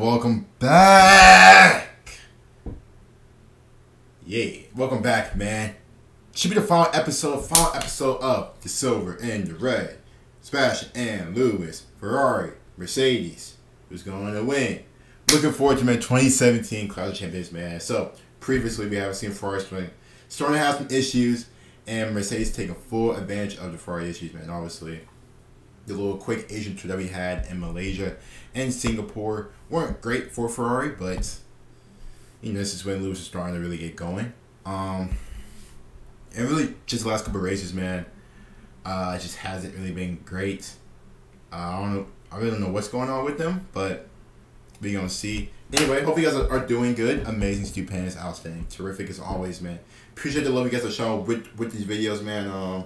welcome back. Yeah, welcome back, man. Should be the final episode of the Silver and the Red. Sebastian and Lewis, Ferrari, Mercedes, who's going to win. Looking forward to, man, 2017 Clash of Champions, man. So, previously we haven't seen Ferrari starting to have some issues, and Mercedes taking full advantage of the Ferrari issues, man. Obviously, the little quick Asian tour that we had in Malaysia and Singapore weren't great for Ferrari, but you know, this is when Lewis is starting to really get going. And really, just the last couple of races, man, it just hasn't really been great. I don't know. I really don't know what's going on with them, but we're gonna see. Anyway, hope you guys are doing good. Amazing, stupendous, outstanding, terrific as always, man. Appreciate the love you guys are showing with these videos, man.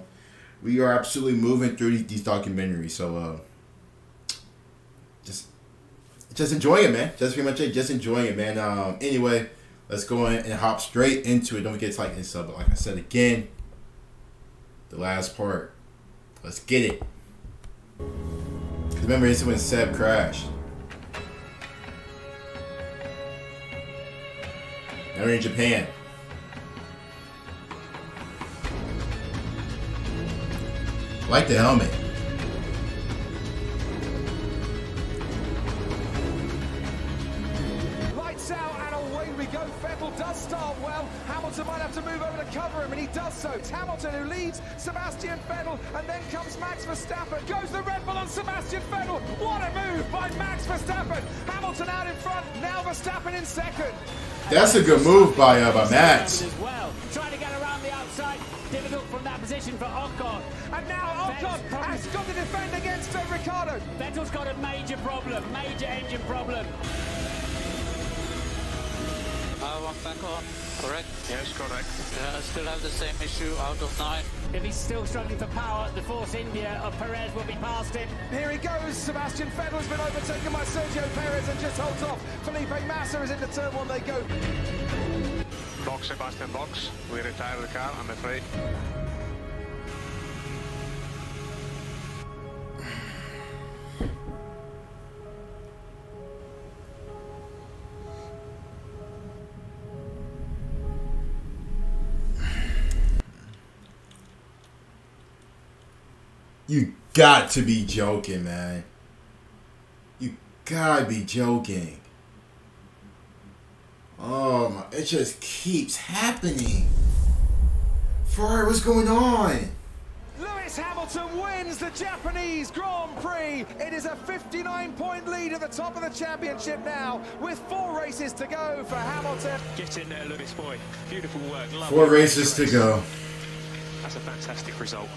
We are absolutely moving through these documentaries, so just enjoying it, man. That's pretty much it. Just enjoying it, man. Anyway, let's go in and hop straight into it. Don't forget to like and sub. But like I said again, the last part. Let's get it. Remember, this is when Seb crashed. Now we're in Japan. Like the helmet. Lights out and away we go. Vettel does start well. Hamilton might have to move over to cover him, and he does so. It's Hamilton who leads Sebastian Vettel, and then comes Max Verstappen. Goes the Red Bull on Sebastian Vettel. What a move by Max Verstappen. Hamilton out in front, now Verstappen in second. That's a good move by Max. As well. Trying to get around the outside. Difficult from that position for Ocon. And now Ocon has got to defend against Ricciardo. Vettel's got a major problem, major engine problem. One back on, correct? Yes, correct. I still have the same issue out of 9. If he's still struggling for power, the Force India of Perez will be past him. Here he goes. Sebastian Vettel has been overtaken by Sergio Perez and just holds off. Felipe Massa is into turn 1. They go. Box, Sebastian, box. We retire the car, I'm afraid. You got to be joking, man. You gotta be joking. Oh my, it just keeps happening. Ferrari, what's going on? Lewis Hamilton wins the Japanese Grand Prix. It is a 59-point lead at the top of the championship now, with 4 races to go for Hamilton. Get in there, Lewis boy. Beautiful work. Lovely. 4 races to go. That's a fantastic result.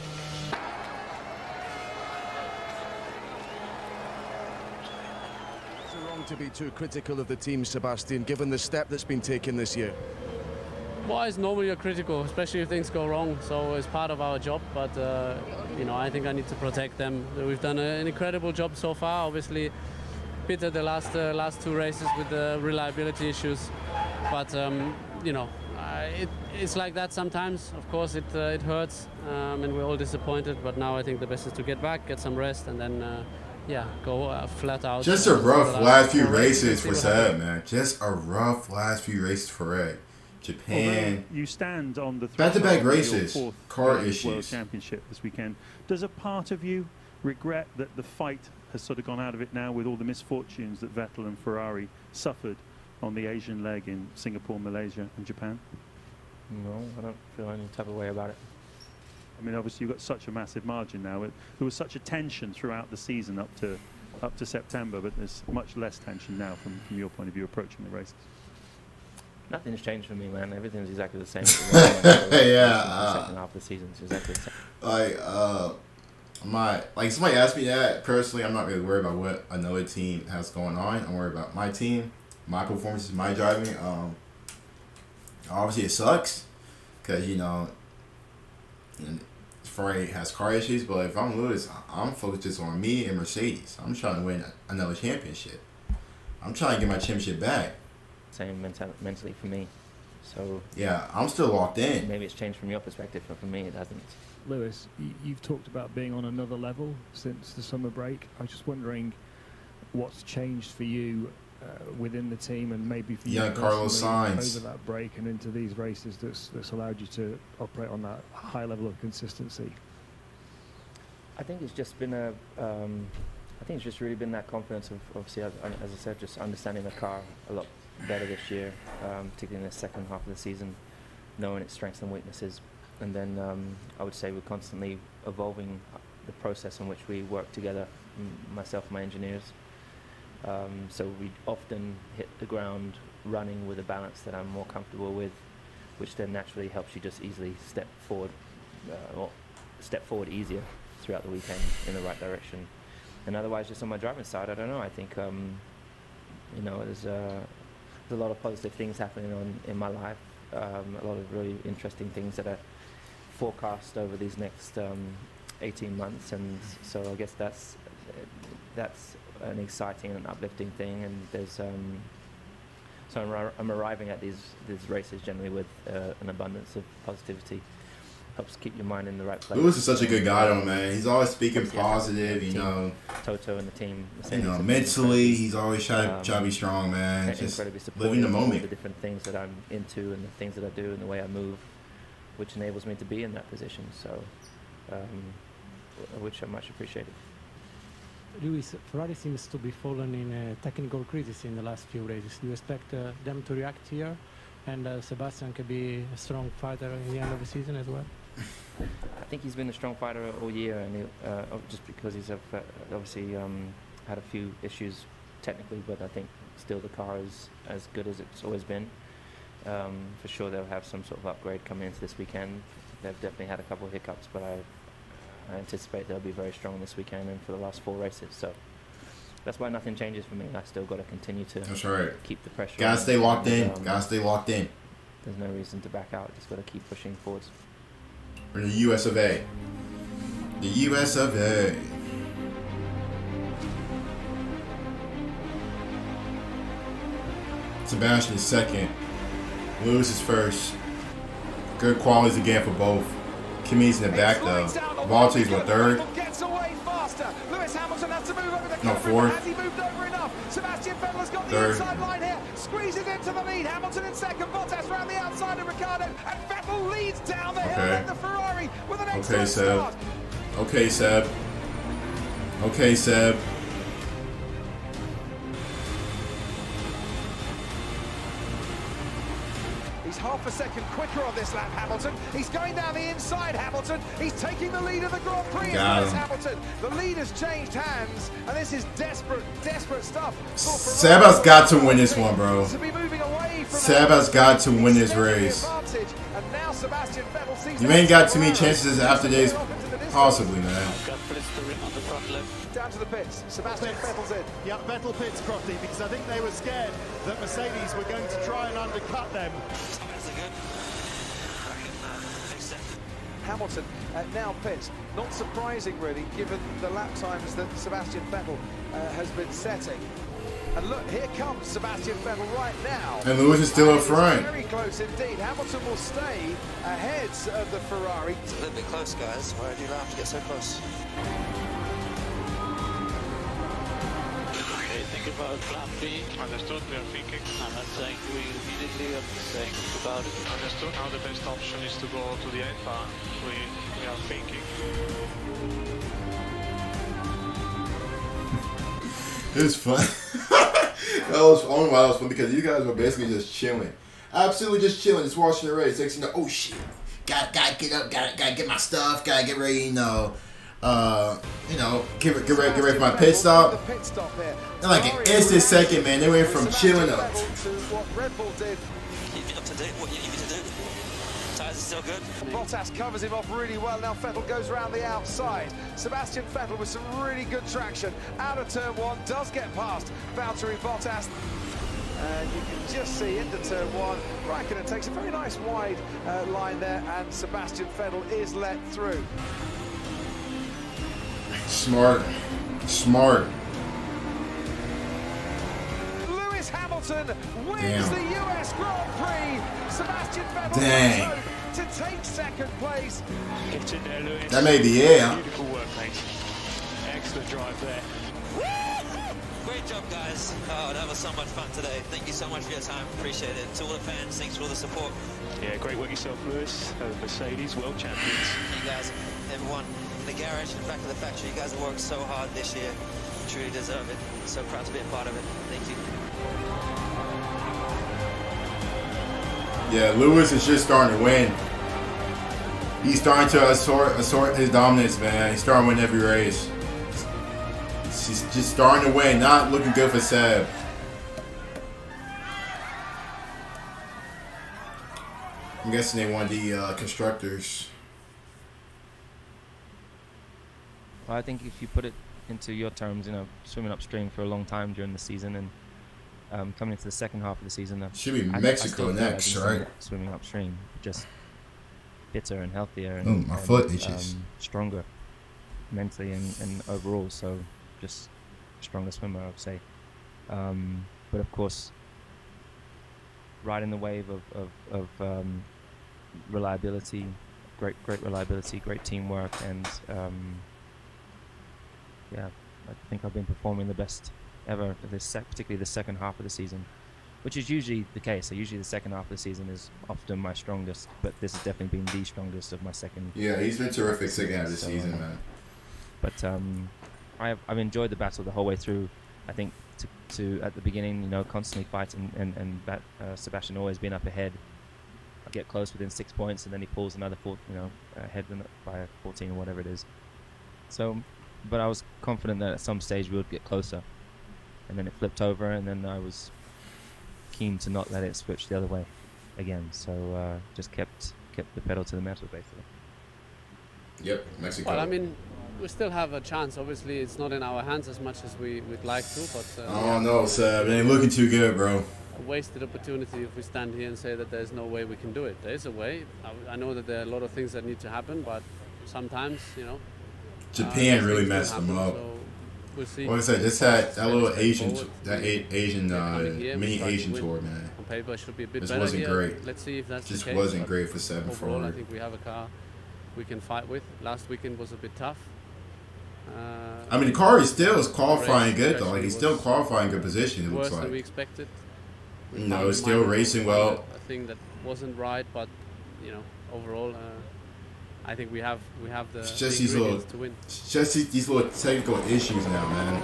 Wrong to be too critical of the team, Sebastian, given the step that's been taken this year. Well, it's normally you're critical, especially if things go wrong, so it's part of our job, but you know, I think I need to protect them. We've done an incredible job so far. Obviously pitted the last 2 races with the reliability issues, but you know, it's like that sometimes. Of course it hurts, and we're all disappointed, but now I think the best is to get back, get some rest, and then yeah, go flat out. Just a rough last few races for Seb, man. Just a rough last few races for Ed. Japan. You stand on the back-to-back races, car issues. World Championship this weekend. Does a part of you regret that the fight has sort of gone out of it now with all the misfortunes that Vettel and Ferrari suffered on the Asian leg in Singapore, Malaysia and Japan? No, I don't feel any type of way about it. I mean, obviously you've got such a massive margin now. There was such a tension throughout the season up to September, but there's much less tension now from your point of view approaching the races. Nothing's changed for me, man. Everything's exactly the same. Yeah. Second half of the season is exactly the same. Like somebody asked me that, personally, I'm not really worried about what another team has going on. I'm worried about my team, my performances, my driving. Obviously it sucks because, you know, Ferrari has car issues, but if I'm Lewis, I'm focused just on me and Mercedes. I'm trying to win another championship. I'm trying to get my championship back. Same mentally for me. So yeah, I'm still locked in. Maybe it's changed from your perspective, but for me it hasn't. Lewis, you've talked about being on another level since the summer break. I was just wondering what's changed for you within the team, and maybe for you Carlos Sainz over that break and into these races that's allowed you to operate on that high level of consistency? I think it's just been I think it's just really been that confidence of, obviously, as I said, just understanding the car a lot better this year, particularly in the second half of the season, knowing its strengths and weaknesses. And then I would say we're constantly evolving the process in which we work together, myself and my engineers. So we often hit the ground running with a balance that I'm more comfortable with, which then naturally helps you just easily step forward, or step forward easier throughout the weekend in the right direction. And otherwise, just on my driving side, I don't know. I think you know, there's a lot of positive things happening in my life. A lot of really interesting things that are forecast over these next 18 months, and so I guess that's an exciting and uplifting thing. And there's so I'm arriving at these races generally with an abundance of positivity. Helps keep your mind in the right place. Lewis is such a good guy, though, man. He's always speaking positive, you know. Toto and the team. You know, mentally, he's always trying to be strong, man. Just living the moment. The different things that I'm into and the things that I do and the way I move, which enables me to be in that position. So, which I much appreciated. Lewis, Ferrari seems to be fallen in technical criticism in the last few races. Do you expect them to react here? And Sebastian could be a strong fighter in the end of the season as well? I think he's been a strong fighter all year, and just because he's obviously had a few issues technically, but I think still the car is as good as it's always been. For sure they'll have some sort of upgrade coming into this weekend. They've definitely had a couple of hiccups, but I anticipate they'll be very strong this weekend and for the last 4 races. So that's why nothing changes for me. I still got to continue to keep the pressure. Gotta stay locked in. Gotta stay locked in. There's no reason to back out. Just got to keep pushing forwards. We're in the US of A. The US of A. Sebastian is second. Lewis is first. Good qualities again for both. Kimi's in the back though. Valtteri's what, third? No, fourth. Has he moved over enough? Sebastian Vettel has got the Third. inside line here. Squeezes into the lead. Hamilton in second. Bottas round the outside of Ricciardo. And Vettel leads down the hill in the Ferrari with an excellent start. Okay, Seb. Okay, Seb. He's half a second quicker on this lap, Hamilton. He's going down the inside, Hamilton. He's taking the lead of the Grand Prix. Hamilton. The lead has changed hands, and this is desperate, desperate stuff. Seb has got to win this one, bro. Seb has got to win this race. And now Sebastian Vettel sees you ain't got too many chances after this, possibly, man. Down to the pits. Sebastian Vettel's in. Yeah, Vettel pits, Crofty, because I think they were scared that Mercedes were going to try and undercut them. Hamilton now pits. Not surprising, really, given the lap times that Sebastian Vettel has been setting. And look, here comes Sebastian Vettel right now. And Lewis is still up front. Very close indeed. Hamilton will stay ahead of the Ferrari. It's a little bit close, guys. Why did you have to get so close? Think about plan B. Understood, we are thinking. I'm not saying we immediately, I'm saying about it. Understood, now the best option is to go to the end bar. We are thinking. It was fun. That was only why that was fun, because you guys were basically just chilling. Absolutely just chilling, just watching the race. Next, you know, oh shit. Gotta get up, gotta get my stuff, gotta get ready, you know, get ready for my pit stop. And like an instant second, man, they went from chilling up. What Red Bull did. Keep it up to date, what you need me to do. Tyres are still good. Bottas covers him off really well. Now Vettel goes round the outside. Sebastian Vettel with some really good traction. Out of turn 1, does get past Valtteri Bottas. And you can just see into turn 1, Raikkonen takes a very nice wide line there, and Sebastian Vettel is let through. Smart. Lewis Hamilton wins the US Grand Prix. Sebastian Vettel Dang. to take second place. Get in there, Lewis. That may be it. Beautiful work, mate. Excellent drive there. Great job, guys. Oh, that was so much fun today. Thank you so much for your time. Appreciate it. To all the fans, thanks for all the support. Yeah, great work yourself, Lewis. Mercedes, world champions. You guys, everyone in the garage and back of the factory, you guys have worked so hard this year. You truly deserve it. I'm so proud to be a part of it. Thank you. Yeah, Lewis is just starting to win. He's starting to assort his dominance, man. He's starting to win every race. He's just starting to win. Not looking good for Seb. I'm guessing they want the constructors. Well, I think if you put it into your terms, you know, swimming upstream for a long time during the season and coming into the second half of the season, should be Mexico next, right? Swimming upstream, just fitter and healthier and, oh, my foot itches. Stronger mentally and overall, so just stronger swimmer, I would say. But of course, riding the wave of reliability, great reliability, great teamwork, and yeah, I think I've been performing the best ever, particularly the second half of the season, which is usually the case. So usually the second half of the season is often my strongest, but this has definitely been the strongest of my second. Yeah, he's been terrific second half of the season, man. But I've enjoyed the battle the whole way through. I think to at the beginning, you know, constantly fighting and Sebastian always being up ahead. I get close within 6 points, and then he pulls another ahead by 14 or whatever it is. So, but I was confident that at some stage we would get closer, and then it flipped over, and then I was keen to not let it switch the other way again. So just kept the pedal to the metal, basically. Yep, Mexico. Well, I mean, we still have a chance. Obviously, it's not in our hands as much as we'd like to, but oh no, Seb, it ain't looking too good, bro. A wasted opportunity if we stand here and say that there's no way we can do it. There is a way. I know that there are a lot of things that need to happen, but sometimes, you know, Japan really messed them up. So we'll see. Like I said, this had that little Asian mini Asian tour, man. On paper, should be a bit this better wasn't here. great. Let's see if that's just the case. Wasn't great for Seb. Overall, I think we have a car we can fight with. Last weekend was a bit tough. I mean, the car is qualifying good though. Like he's still qualifying good position. It looks like. Worse than we expected. No, it's still racing well. A thing that wasn't right, but you know, overall, I think we have the ingredients to win. It's just these little technical issues now, man.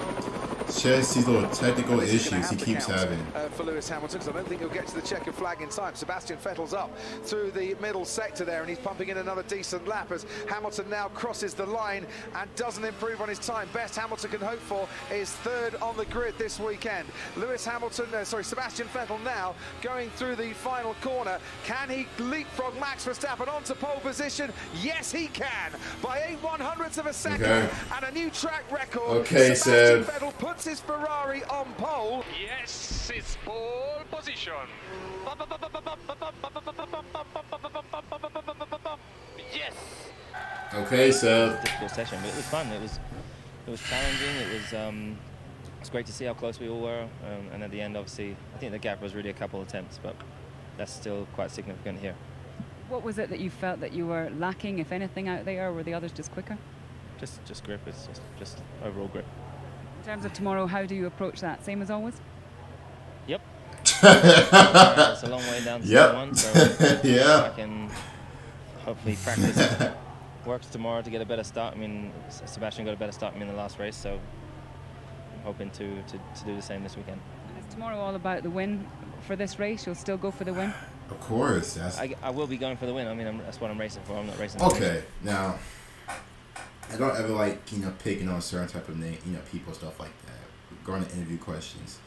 It's just these little technical issues he keeps having. For Lewis Hamilton, because I don't think he'll get to the checkered flag in time. Sebastian Vettel's up through the middle sector there, and he's pumping in another decent lap as Hamilton now crosses the line and doesn't improve on his time. Best Hamilton can hope for is third on the grid this weekend. Sebastian Vettel now going through the final corner. Can he leapfrog Max Verstappen onto pole position? Yes, he can, by 8/100ths of a second, and a new track record. Okay, Sebastian Vettel puts his Ferrari on pole. Yes, it's pole position. Yes. Okay, so difficult session, but it was fun. It was challenging. It was great to see how close we all were, and at the end, obviously, I think the gap was really a couple attempts, but that's still quite significant here. What was it that you felt that you were lacking, if anything, out there, or were the others just quicker? Just grip. It's just overall grip. In terms of tomorrow, how do you approach that? Same as always? Yep. It's a long way down to one, so yeah. I can hopefully practice. Works tomorrow to get a better start. I mean, Sebastian got a better start than me in the last race, so I'm hoping to do the same this weekend. And is tomorrow all about the win for this race? You'll still go for the win? Of course. I will be going for the win. I mean, that's what I'm racing for. I'm not racing. Okay, now I don't ever like picking on certain type of people, stuff like that, regarding to interview questions.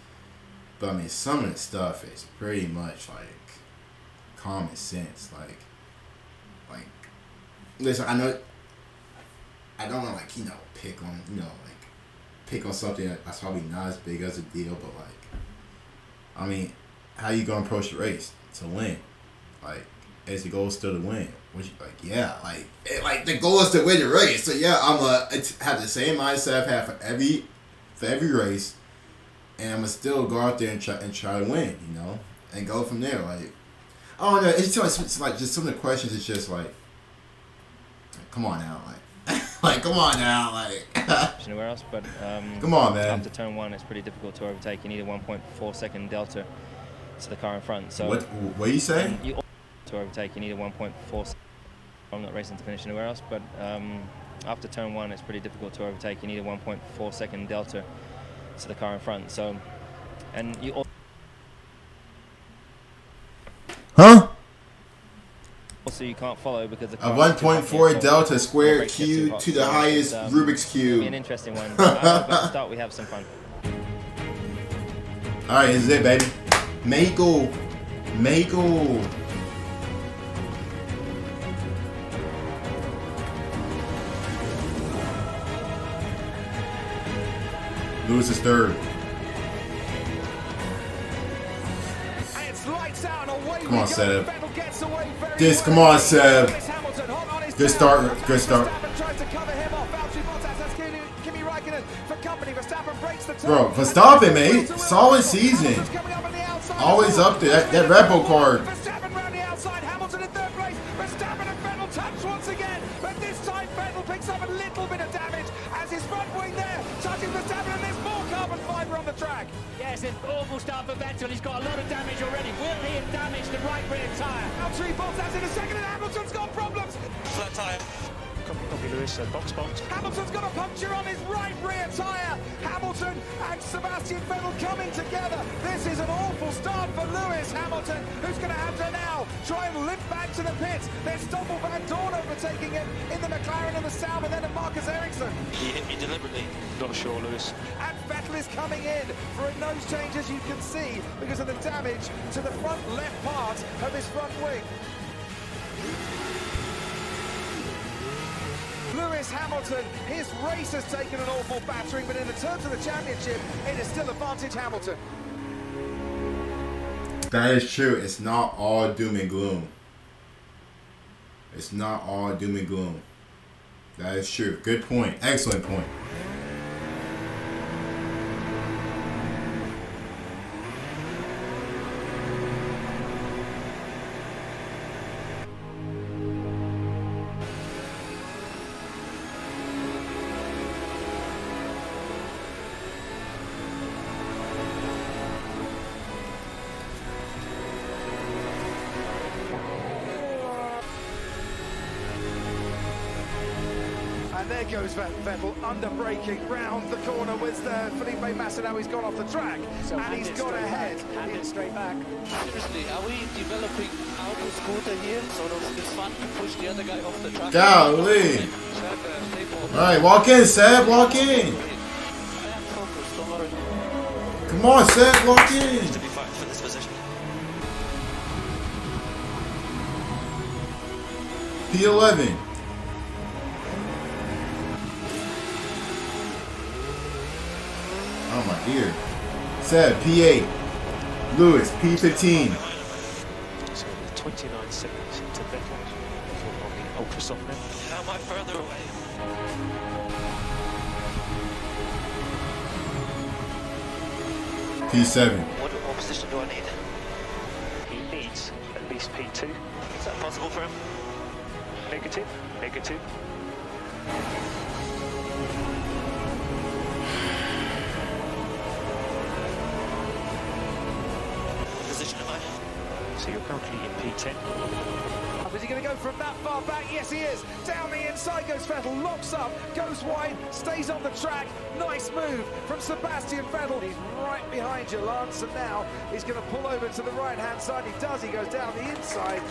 But I mean, some of the stuff is pretty much like common sense. Like listen, I know I don't want to pick on something that's probably not as big as a deal, but I mean, how you gonna approach the race to win? Like, is the goal still to win? The goal is to win the race. So yeah, I'm have the same mindset I've had for every race, and I'm gonna still go out there and try to win, and go from there. Like, I don't know. It's like just some of the questions. It's just like, come on now, like, come on now, like. Anywhere else, but come on, man. After turn 1, it's pretty difficult to overtake. You need a 1.4 second delta to the car in front. So what are you saying? To overtake, you need a 1.4. I'm not racing to finish anywhere else, but after turn 1, it's pretty difficult to overtake. You need a 1.4 second delta to the car in front. So, and you. Huh? Also, you can't follow because a 1.4 delta squared Q to the highest Rubik's Cube. Be an interesting one. About to start, we have some fun. All right, this is it, baby. Mexico. Lewis is third. Come on, Seb. Come on, Seb. Good start. Good start. Bro, Verstappen, mate. Solid season. Always up there. That Red Bull card. Once again, but this time Vettel picks up a little bit of damage as his front wing there touches Verstappen, and there's more carbon fibre on the track. Yes, an awful start for Vettel. He's got a lot of damage already. Will he have damaged the right rear tyre? Valtteri Bottas in a second, and Hamilton's got problems. Flat tyre. Copy Lewis, box. Hamilton's got a puncture on his right rear tyre. Hamilton and Sebastian Vettel coming together. This is an awful start for Lewis Hamilton, who's going to have to now try and limp back to the pits. There's Stoffel Van Dorn overtaking him in the McLaren and the Sauber, then of Marcus Ericsson. He hit me deliberately. Not sure, Lewis. And Vettel is coming in for a nose change, as you can see, because of the damage to the front left part of his front wing. Lewis Hamilton, his race has taken an awful battering, but in the terms of the championship, it is still advantage Hamilton. That is true. It's not all doom and gloom. It's not all doom and gloom. That is true. Good point. Excellent point. And there goes Vettel under braking round the corner with Felipe Massa. Now he's gone off the track, so and he's got ahead. Handed straight back. Seriously, are we developing auto scooter here? Sort of, it's fun to push the other guy off the track. Golly. Alright, walk in, Seb, walk in. Come on, Seb, walk in. P11. Oh my ear. Seb, P8. Lewis, P15. So 29 seconds to Vettel on the ultra soft net. How am I further away? P7. What position do I need? He needs at least P2. Is that possible for him? Negative. What position am I? So you're currently in P10. Is he going to go from that far back? Yes, he is. Down the inside goes Vettel, locks up, goes wide, stays on the track. Nice move from Sebastian Vettel. He's right behind you, Lance, and now he's going to pull over to the right-hand side. He does. He goes down the inside.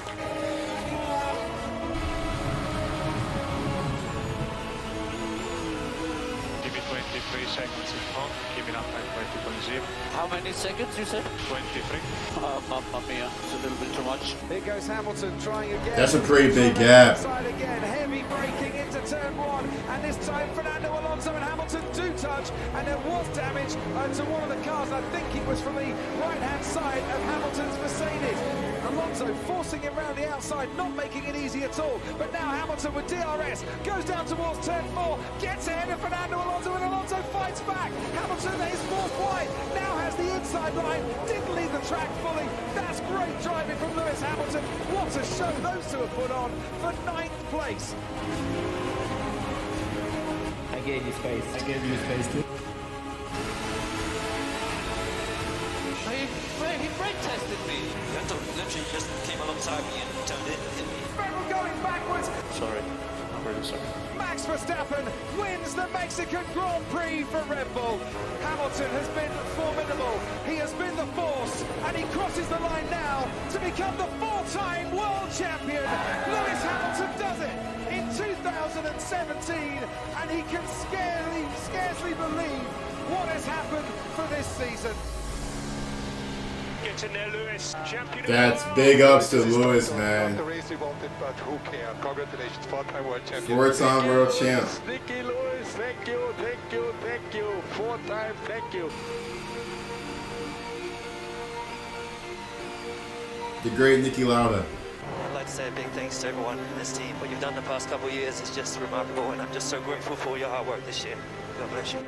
Give me 23 seconds in front, keep it up at 20.0. How many seconds you said? 23. Mamma mia, it's a little bit too much. Here goes Hamilton trying again. That's a pretty big gap. Again, heavy braking into turn 1, and this time Fernando Alonso and Hamilton do touch, and there was damage to one of the cars. I think it was from the right-hand side of Hamilton's Mercedes. Alonso forcing him round the outside, not making it easy at all. But now Hamilton with DRS goes down towards turn 4, gets ahead of Fernando Alonso, and Alonso fights back. Hamilton is forced wide, now has the inside line, didn't leave the track fully. That's great driving from Lewis Hamilton. What a show those two have put on for 9th place. gave you space. I gave you space too. He brake tested me. Vettel literally just came alongside me and turned in and hit me. Vettel going backwards. Sorry, I'm really sorry. Max Verstappen wins the Mexican Grand Prix for Red Bull. Hamilton has been formidable. He has been the force, and he crosses the line now to become the four-time world champion. Lewis Hamilton does it in 2017, and he can scarcely believe what has happened for this season. Get in there, Lewis. Champion. That's big ups to Lewis, man. The race we wanted, but who cares? Congratulations, four-time world champion. Four-time world champ. Nicky Lewis, thank you, thank you, thank you. Four-time, thank you. The great Nicky Lauda. I'd like to say a big thanks to everyone in this team. What you've done the past couple of years is just remarkable, and I'm just so grateful for your hard work this year. God bless you.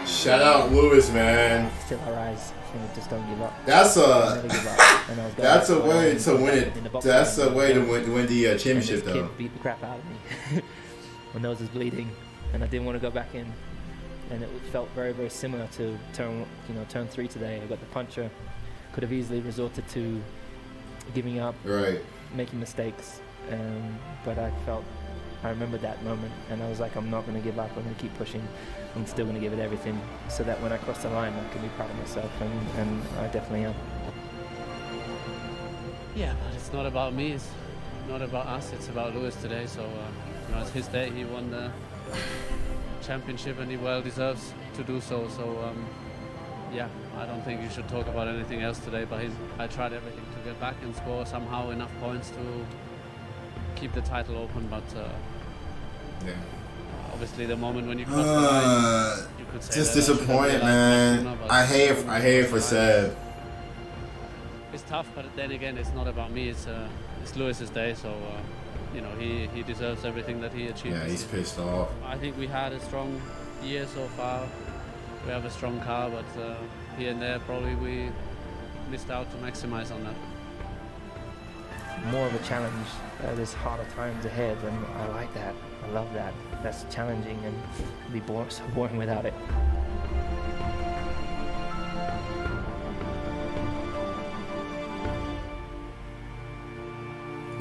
Shout out Lewis, man. Still our eyes. And just don't give up. That's That's a way to win it. That's a way to win the championship, though. Kid beat the crap out of me. My nose is bleeding, and I didn't want to go back in. And it felt very, very similar to turn 3 today. I got the puncher. Could have easily resorted to giving up, right, making mistakes. But I remembered that moment, and I was like, I'm not going to give up. I'm going to keep pushing. I'm still going to give it everything, so that when I cross the line, I can be proud of myself, and I definitely am. Yeah, but it's not about me. It's not about us. It's about Lewis today. So it's his day. He won the championship, and he well deserves to do so. So yeah, I don't think you should talk about anything else today. But I tried everything to get back and score somehow enough points to keep the title open. But yeah. Obviously, the moment when you cross the line, you could say just that disappointed, man. I hate for Seb. It's tough, but then again, it's not about me. It's Lewis's day, so he deserves everything that he achieved. Yeah, he's pissed off. I think we had a strong year so far. We have a strong car, but here and there probably we missed out to maximize on that. More of a challenge. There's harder times ahead, and I like that. I love that. That's challenging, and it'd be so boring without it.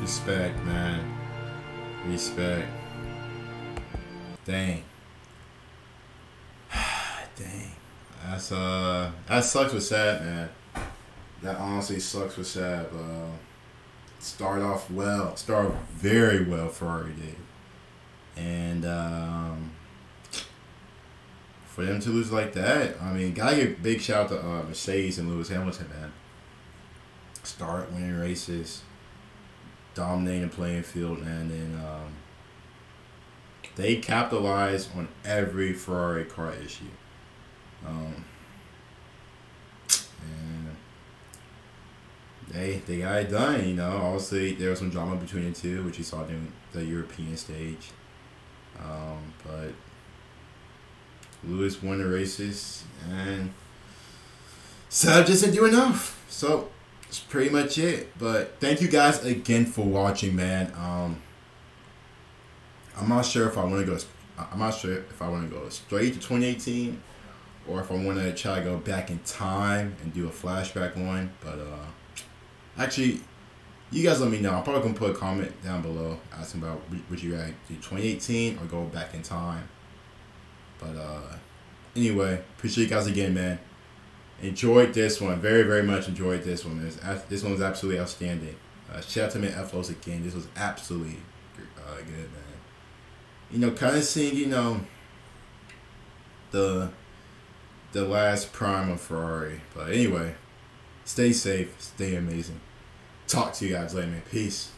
Respect, man. Respect. Dang. Dang. That sucks with Seb, man. That honestly sucks with Seb. Start off well. Start very well, Ferrari did. And for them to lose like that, I mean, gotta give a big shout out to Mercedes and Lewis Hamilton, man. Start winning races, dominating the playing field, and then they capitalized on every Ferrari car issue. And they got it done, Obviously, there was some drama between the two, which you saw during the European stage. But Lewis won the races, and Seb just didn't do enough. So that's pretty much it. But thank you guys again for watching, man. I'm not sure if I want to go. I'm not sure if I want to go straight to 2018 or if I want to try to go back in time and do a flashback one. But actually, you guys let me know. I'm probably going to put a comment down below asking about would you rather do 2018 or go back in time. But anyway, appreciate you guys again, man. Enjoyed this one. Very, very much enjoyed this one. This one was absolutely outstanding. Shout out to me FLoz again. This was absolutely good, man. Kind of seeing, the last prime of Ferrari. But anyway, stay safe. Stay amazing. Talk to you guys later, man. Peace.